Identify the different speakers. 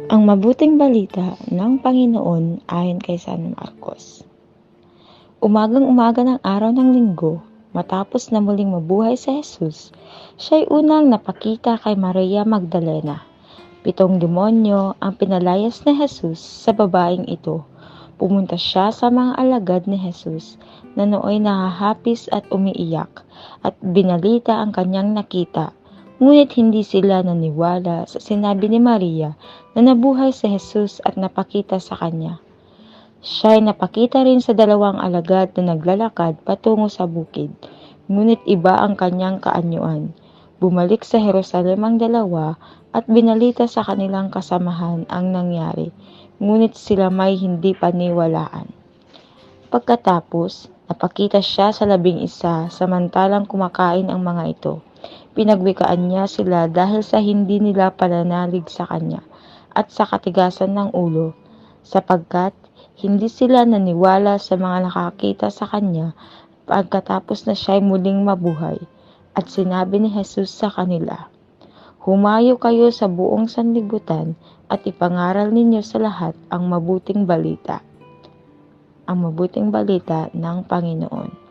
Speaker 1: Ang mabuting balita ng Panginoon ayon kay San Marcos. Umagang-umaga ng araw ng linggo, matapos na muling mabuhay si Jesus, siya'y unang napakita kay Maria Magdalena. 7 demonyo ang pinalayas ni Jesus sa babaeng ito. Pumunta siya sa mga alagad ni Jesus na nooy nahahapis at umiiyak at binalita ang kanyang nakita. Ngunit hindi sila naniwala sa sinabi ni Maria na nabuhay si Jesus at napakita sa kanya. Siya'y napakita rin sa 2 alagad na naglalakad patungo sa bukid, ngunit iba ang kanyang kaanyuan. Bumalik sa Jerusalem ang 2 at binalita sa kanilang kasamahan ang nangyari, ngunit sila may hindi paniwalaan. Pagkatapos, napakita siya sa 11 samantalang kumakain ang mga ito. Pinagwikaan niya sila dahil sa hindi nila pananalig sa kanya at sa katigasan ng ulo, sapagkat hindi sila naniwala sa mga nakakita sa kanya pagkatapos na siya'y muling mabuhay. At sinabi ni Jesus sa kanila, "Humayo kayo sa buong sanlibutan at ipangaral ninyo sa lahat ang mabuting balita." Ang mabuting balita ng Panginoon.